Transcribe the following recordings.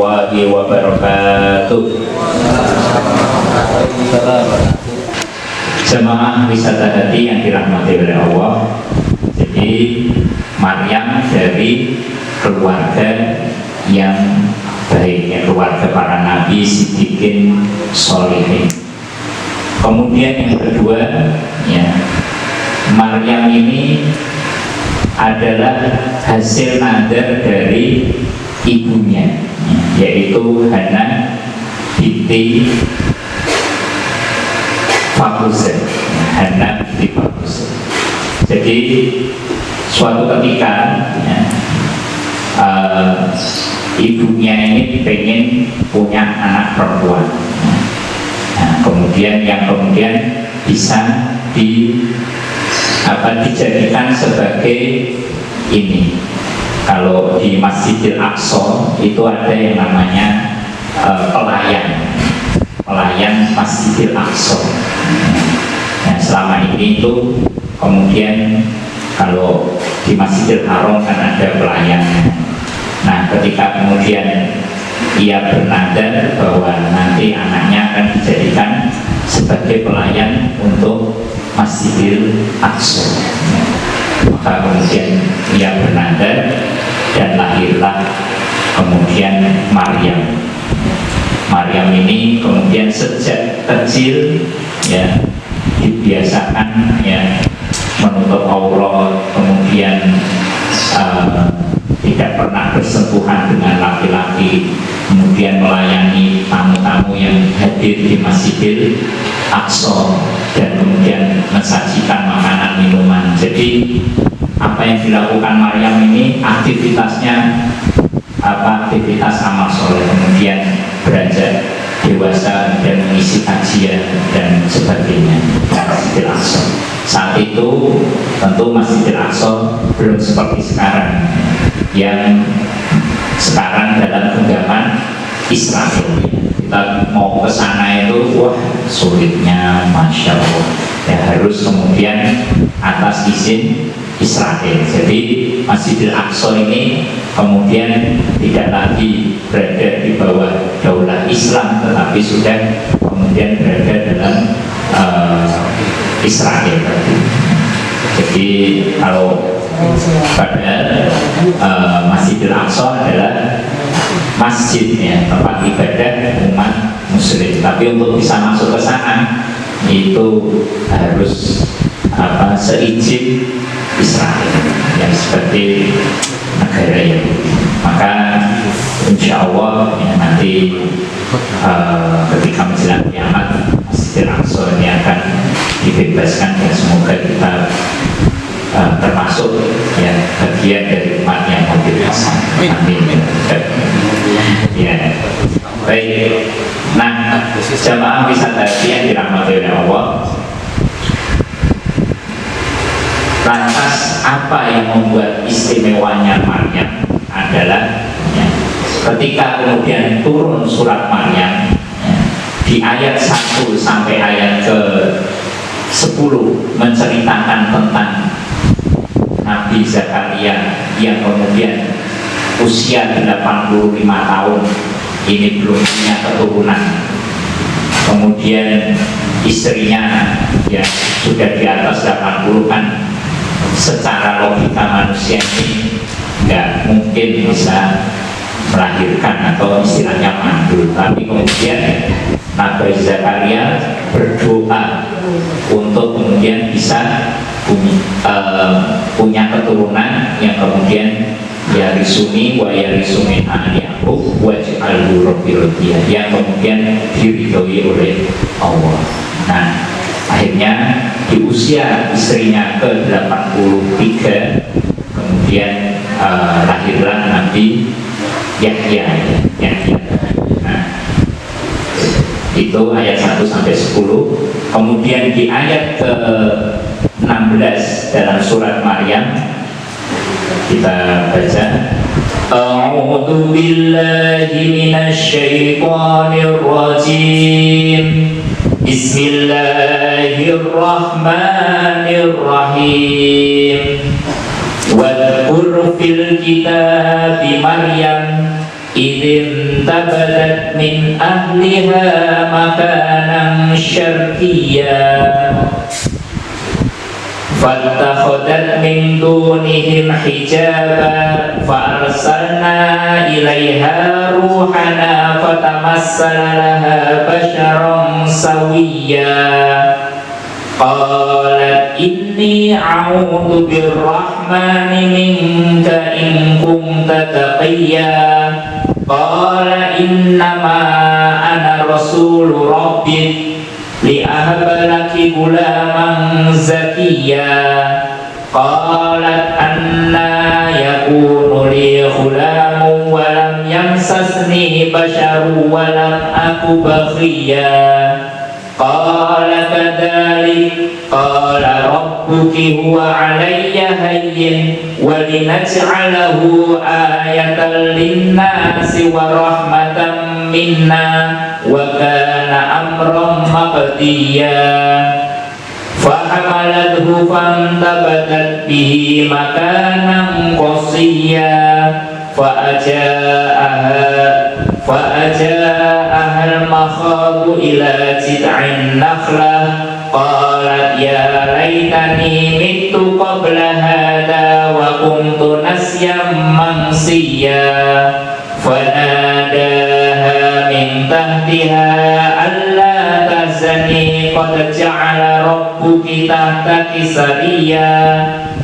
warahmatullahi wabarakatuh. Jemaah wisata hati yang dirahmati oleh Allah. Jadi Maryam dari keluarga yang baik, ya, keluarga para nabi, siddiqin, sholihin. Kemudian yang kedua, ya, Maryam ini adalah hasil nadar dari ibunya, yaitu Hana binti Fakuzen. Hana binti Fakuzen. Jadi suatu ketika, ya, ibunya ini pengen punya anak perempuan. Nah, kemudian bisa dijadikan sebagai ini. Kalau di Masjidil Aqsa itu ada yang namanya pelayan Masjidil Aqsa. Nah, selama ini itu kemudian kalau di Masjidil Haram kan ada pelayan. Nah, ketika kemudian ia bernadar bahwa nanti anaknya akan dijadikan sebagai pelayan untuk Masjidil Aqsa, maka kemudian ia bernadar dan lahirlah kemudian Maryam. Maryam ini kemudian sejak kecil, ya, dibiasakan, ya, menutup aurat, kemudian tidak pernah bersentuhan dengan laki-laki, kemudian melayani tamu-tamu yang hadir di Masjidil Aqsa dan kemudian mensajikan makanan minuman. Jadi apa yang dilakukan Maryam ini aktivitasnya aktivitas amal soleh, kemudian beranjak dewasa dan mengisi kajian dan sebagainya di Masjidil Aqsa. Saat itu tentu Masjidil Aqsa belum seperti sekarang, yang sekarang dalam genggaman Israel. Kita mau ke sana itu wah sulitnya, masya Allah, ya, harus kemudian atas izin Israel. Jadi Masjidil Aqsa ini kemudian tidak lagi berada di bawah daulah Islam, tetapi sudah kemudian berada dalam Israel. Jadi kalau pada Masjidil Aqsa adalah masjid, ya, tempat ibadah umat muslim. Tapi untuk bisa masuk ke sana itu harus seizin Israel, yang seperti negara Yahudi. Maka insya Allah, ya, nanti ketika menjelang kiamat Masjidil Aqsa ini akan dibebaskan, dan semoga kita termasuk, ya, bagian dari umat yang motivasi. Amin. Ya, baik. Nah, jamaah wisata yang dirahmati oleh Allah, lantas apa yang membuat istimewanya Maryam adalah, ya, ketika kemudian turun surat Maryam, ya, di ayat 1 sampai ayat ke 10 menceritakan tentang Nabi Zakaria yang kemudian usia 85 tahun ini belum punya keturunan, kemudian istrinya, ya, sudah di atas 80, kan secara logika manusia ini nggak mungkin bisa melahirkan atau istilahnya mandul. Tapi kemudian Nabi Zakaria berdoa untuk kemudian bisa punya keturunan yang kemudian yarisuni wa yarisuni Yaqub waj'alhu rabbi radiyah, yang kemudian diridhoi oleh Allah. Nah, akhirnya di usia istrinya ke-83 kemudian lahirlah Nabi Yahya. Nah, itu ayat 1 sampai 10. Kemudian di ayat ke-16 dalam surat Maryam kita baca, A'udzu billahi minasy syaithanir rajim. Bismillahirrahmanirrahim. Wadkur fil kitabi Maryam idin tabadat min ahliha makanan syarqiyya fattakhadat min dunihim hijaba fa arsalna ilaiha ruhana fatamassala laha basharan sawiyya qalat inni a'udzu birrahmani minka in kunta taqiyya qala innama ana rasulu rabbik li'ahaba laki gulaman zakiyya qalat anna yakunu li ghulamun wa lam yamsasni basharun wa lam aku baghiyya qala kadzalik qala rabbuki huwa alayya hayyin wa linaj'alahu ayatan linnasi wa rahmatan minna wa kana amran maqdiyya fahamalathu fantabatat bihi makanan qasiyya فأجاءها المخاض إلى جذع النخلة قالت يا ليتني مت قبل هذا وكنت نسيا منسيا فناداها من تحتها ألا تحزني قد جعل ربك تحتك سريا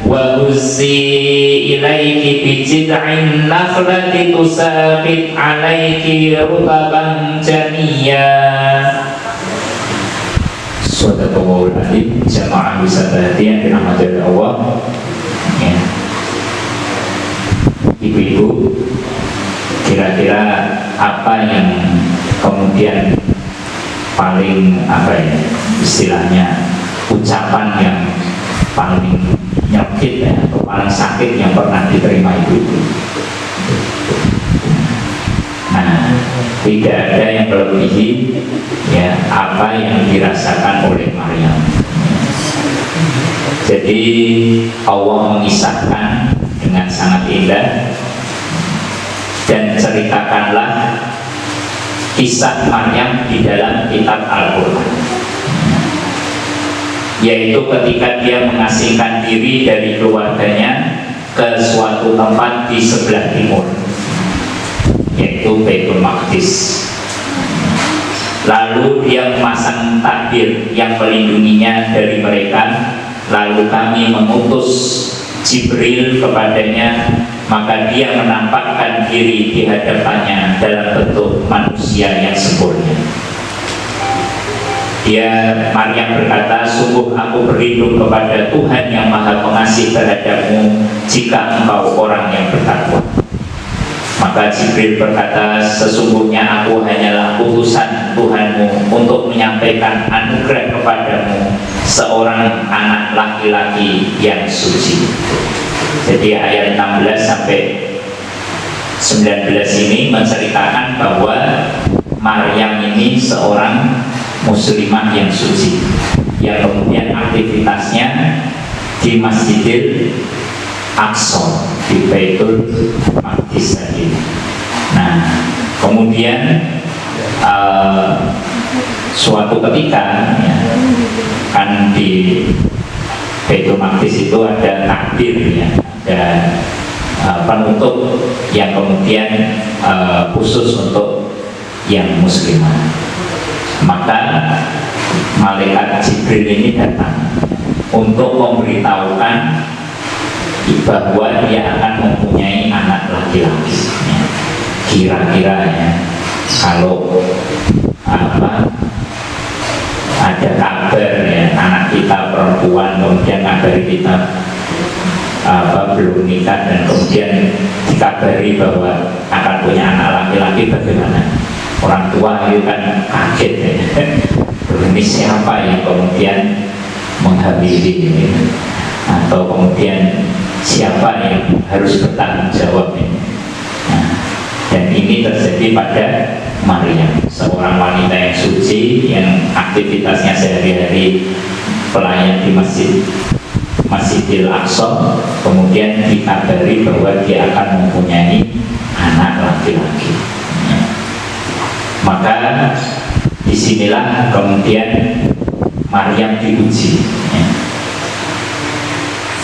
وهزي إليك بجذع النخلة تساقط عليك رطبا جنيا. Sadaqallahul Adzim. Jamaah wisata hati yang dirahmati oleh Allah, ya. Ibu-ibu, kira-kira apa yang kemudian paling istilahnya ucapan yang paling nyakit ya, atau paling sakit yang pernah diterima ibu? Nah, tidak ada yang melebihi ya apa yang dirasakan oleh Maryam. Jadi Allah mengisahkan dengan sangat indah, dan ceritakanlah kisah Maryam di dalam kitab Al-Quran, yaitu ketika dia mengasingkan diri dari keluarganya ke suatu tempat di sebelah timur, yaitu Baitul Maqdis. Lalu dia memasang takbir yang melindunginya dari mereka. Lalu kami mengutus Jibril kepadanya, maka dia menampakkan diri di hadapannya dalam bentuk manusia yang sempurna. Maryam berkata, sungguh aku berlindung kepada Tuhan yang Maha Pengasih terhadapmu jika engkau orang yang bertakwa. Maka Jibril berkata, sesungguhnya aku hanyalah utusan Tuhanmu untuk menyampaikan anugerah kepadamu, seorang anak laki-laki yang suci. Jadi ayat 16 sampai 19 ini menceritakan bahwa Maryam ini seorang muslimah yang suci, yang kemudian aktivitasnya di Masjidil Aqsa, di Baitul Maqdis tadi. Nah, kemudian suatu ketika ya, kan di Baitul Maqdis itu ada takbir ya, dan penutup yang kemudian khusus untuk yang muslimah. Maka malaikat Jibril ini datang untuk memberitahukan bahwa dia akan mempunyai anak laki-laki. Kira-kira ya, kalau ada kabar ya anak kita perempuan, kemudian kabari kita belum nikah, dan kemudian dikabari bahwa akan punya anak laki-laki, bagaimana? Orang tua itu kan kaget ya. Ini siapa yang kemudian menghamili ini? Atau kemudian siapa yang harus bertanggung jawab ini? Nah, dan ini terjadi pada Maryam, seorang wanita yang suci, yang aktivitasnya sehari-hari pelayan di Masjidil Aqsa, kemudian dikabari bahwa dia akan mempunyai anak laki. laki-laki. Maka disinilah kemudian Maryam diuji,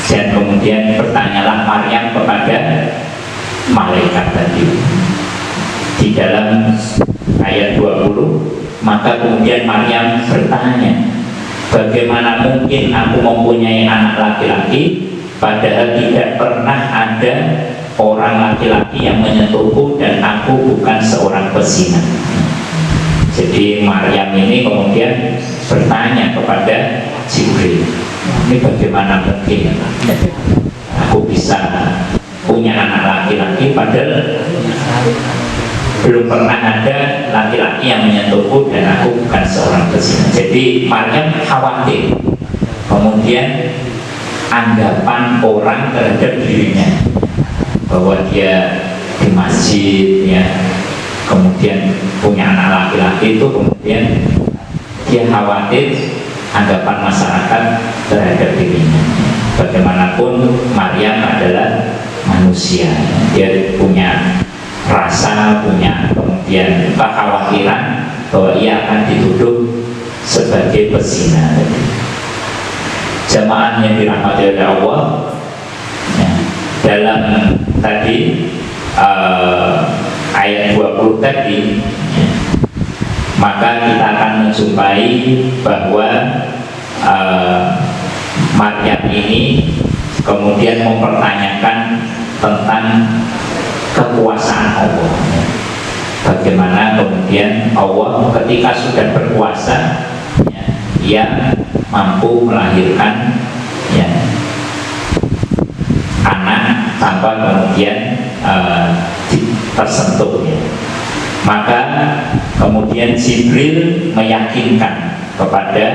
dan kemudian bertanyalah Maryam kepada malaikat tadi di dalam ayat 20. Maka kemudian Maryam bertanya, bagaimana mungkin aku mempunyai anak laki-laki padahal tidak pernah ada orang laki-laki yang menyentuhku dan aku bukan seorang pezina. Jadi Maryam ini kemudian bertanya kepada Jibril, ini bagaimana mungkin aku bisa punya anak laki-laki padahal belum pernah ada laki-laki yang menyentuhku dan aku bukan seorang pezina. Jadi Maryam khawatir kemudian anggapan orang terhadap dirinya, bahwa dia di masjid ya, kemudian punya anak laki-laki, itu kemudian dia khawatir anggapan masyarakat terhadap dirinya. Bagaimanapun Maryam adalah manusia, dia punya rasa, punya kemudian kekhawatiran bahwa ia akan dituduh sebagai pezina. Jamaah yang dirahmati oleh Allah, ya, dalam tadi ayat 20 tadi, ya, maka kita akan menjumpai bahwa Maryam ini kemudian mempertanyakan tentang kekuasaan Allah. Bagaimana kemudian Allah ketika sudah berkuasa, ya, ia mampu melahirkan ya, anak tanpa kemudian tersentuh ya. Maka kemudian Jibril meyakinkan kepada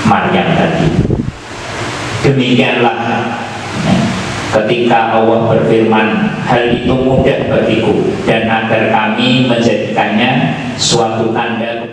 Maryam tadi. Demikianlah ya, ketika Allah berfirman, hal itu mudah bagiku dan agar kami menjadikannya suatu tanda